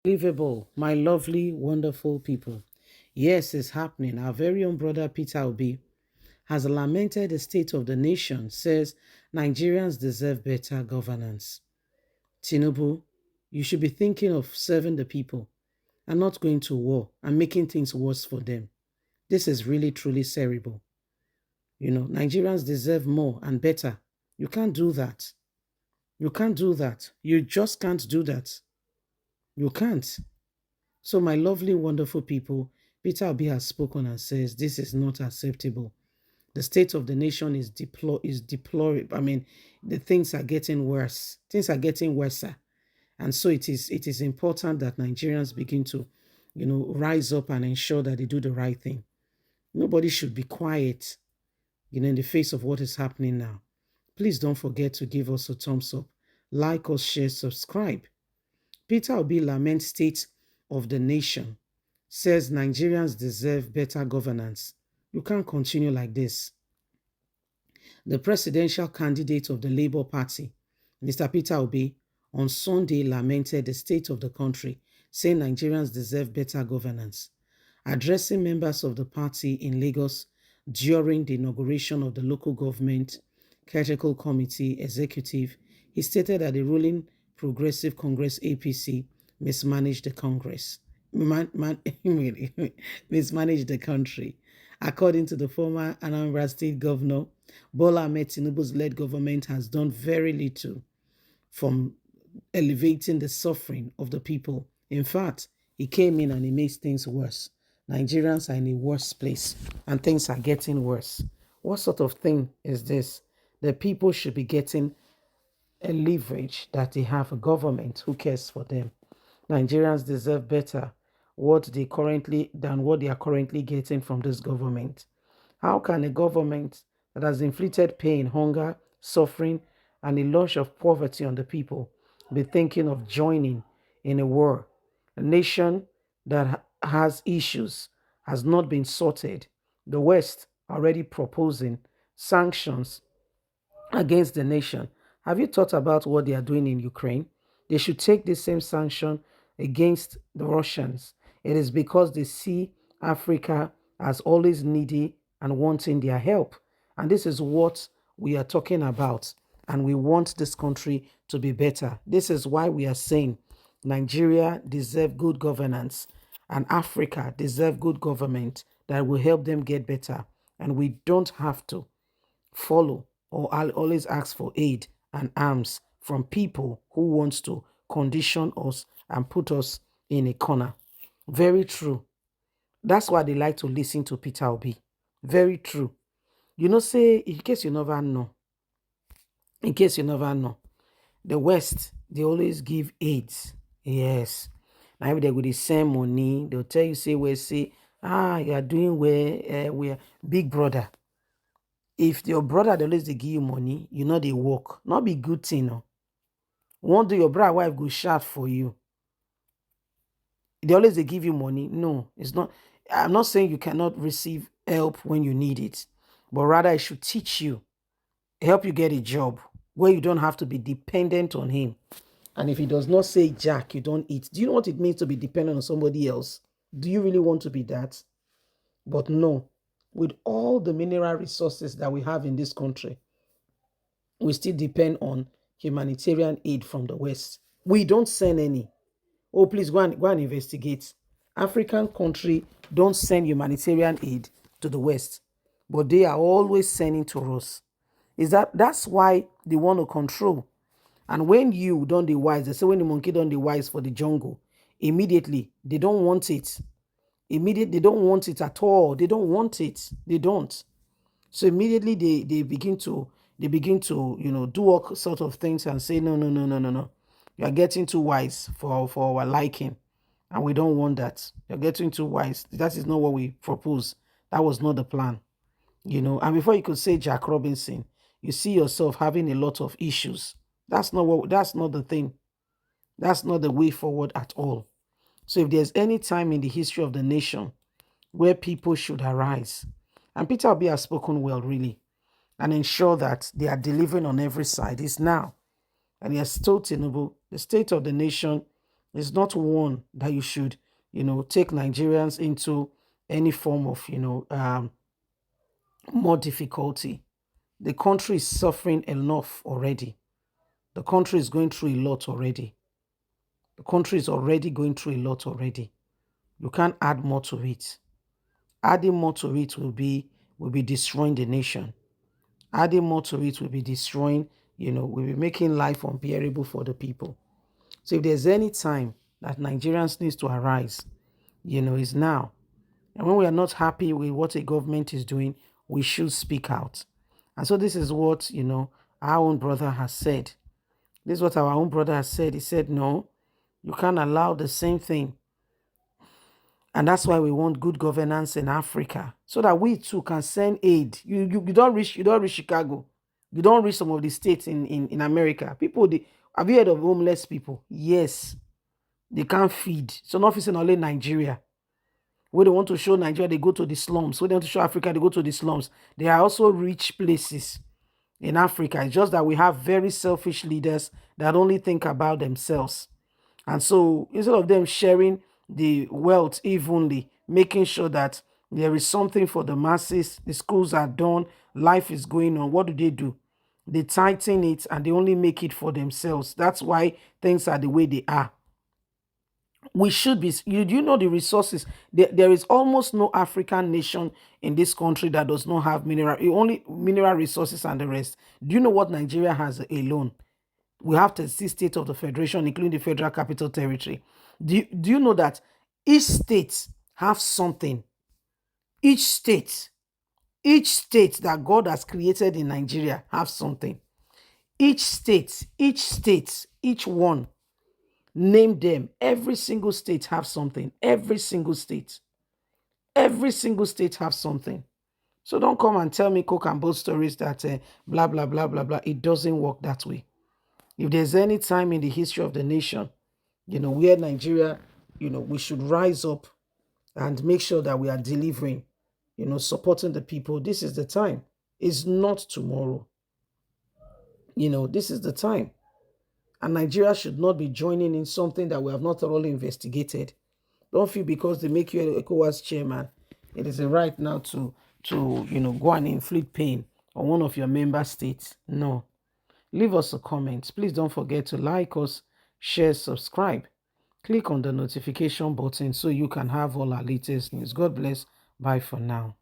Unbelievable, my lovely, wonderful people. Yes, it's happening. Our very own brother Peter Obi has lamented the state of the nation, says Nigerians deserve better governance. Tinubu, you should be thinking of serving the people and not going to war and making things worse for them. This is really, truly terrible. Nigerians deserve more and better. You can't do that. You can't do that. You just can't do that. You can't. So, my lovely, wonderful people, Peter Obi has spoken and says this is not acceptable. The state of the nation is deplorable. I mean, the things are getting worse. Things are getting worse, and so it is important that Nigerians begin to, rise up and ensure that they do the right thing. Nobody should be quiet, in the face of what is happening now. Please don't forget to give us a thumbs up, like us, share, subscribe. Peter Obi laments state of the nation, says Nigerians deserve better governance. You can't continue like this. The presidential candidate of the Labour Party, Mr. Peter Obi, on Sunday lamented the state of the country, saying Nigerians deserve better governance. Addressing members of the party in Lagos during the inauguration of the local government Critical Committee executive, he stated that the ruling Progressive Congress APC mismanaged the Congress, mismanaged the country. According to the former Anambra State Governor, Bola Ahmed Tinubu's led government has done very little from elevating the suffering of the people. In fact, he came in and he made things worse. Nigerians are in a worse place and things are getting worse. What sort of thing is this? The people should be getting a leverage that they have a government who cares for them. Nigerians deserve better than what they are currently getting from this government. How can a government that has inflicted pain, hunger, suffering, and a lunch of poverty on the people be thinking of joining in a war? A nation that has issues has not been sorted. The West already proposing sanctions against the nation. Have you thought about what they are doing in Ukraine? They should take the same sanction against the Russians. It is because they see Africa as always needy and wanting their help. And this is what we are talking about. And we want this country to be better. This is why we are saying Nigeria deserve good governance and Africa deserve good government that will help them get better. And we don't have to follow or I'll always ask for aid and arms from people who wants to condition us and put us in a corner. Very true. That's why they like to listen to Peter Obi. Very true. Say, in case you never know, the West, they always give aids. Yes. Now if they go the same money, they'll tell you, say, you are doing where we are big brother. If your brother dey always dey give you money, you know they work. Not be good thing. No. One day your brother wife go shout for you. They always they give you money. No, it's not. I'm not saying you cannot receive help when you need it, but rather it should teach you, help you get a job where you don't have to be dependent on him. And if he does not say jack, you don't eat. Do you know what it means to be dependent on somebody else? Do you really want to be that? But no, with all the mineral resources that we have in this country, we still depend on humanitarian aid from the West. We don't send any. Oh, please go and investigate. African country don't send humanitarian aid to the West, but they are always sending to us. That's why they want to control. And when you don't the wise, they say when the monkey don't the wise for the jungle, immediately they don't want it. Immediately they don't want it at all. They don't want it. They don't. So immediately they begin to do all sort of things and say no, no, no, no, no, no. You are getting too wise for our liking, and we don't want that. You're getting too wise. That is not what we propose. That was not the plan. And before you could say Jack Robinson, you see yourself having a lot of issues. That's not the thing. That's not the way forward at all. So if there's any time in the history of the nation where people should arise, and Peter Obi has spoken well, really, and ensure that they are delivering on every side, is now. And he has told Tinubu, the state of the nation It's not one that you should, take Nigerians into any form of, more difficulty. The country is suffering enough already. The country is going through a lot already. The country is already going through a lot already. You can't add more to it. Adding more to it will be destroying the nation. Adding more to it will be destroying, will be making life unbearable for the people. So if there's any time that Nigerians needs to arise, is now. And when we are not happy with what a government is doing, we should speak out. And so this is what, our own brother has said. This is what our own brother has said. He said, no, you can't allow the same thing. And that's why we want good governance in Africa, so that we too can send aid. You don't reach Chicago. You don't reach some of the states in America. Have you heard of homeless people? Yes, they can't feed. So not facing only Nigeria. Where they want to show Nigeria, they go to the slums. Where they want to show Africa, they go to the slums. There are also rich places in Africa. It's just that we have very selfish leaders that only think about themselves. And so instead of them sharing the wealth evenly, making sure that there is something for the masses, the schools are done, life is going on, what do? They tighten it and they only make it for themselves. That's why things are the way they are. We should be, you know the resources. There is almost no African nation in this country that does not have only mineral resources and the rest. Do you know what Nigeria has alone? We have 36 states of the federation, including the Federal Capital Territory. Do you know that each state have something? Each state, each state that God has created in Nigeria have something. Each state, each one, name them. Every single state have something. Every single state have something. So don't come and tell me coke and bull stories that blah, blah, blah, blah, blah. It doesn't work that way. If there's any time in the history of the nation, where Nigeria, we should rise up and make sure that we are delivering, supporting the people. This is the time. It's not tomorrow. This is the time. And Nigeria should not be joining in something that we have not thoroughly investigated. Don't feel because they make you a ECOWAS chairman, it is a right now to go and inflict pain on one of your member states. No. Leave us a comment. Please don't forget to like us, share, subscribe. Click on the notification button so you can have all our latest news. God bless. Bye for now.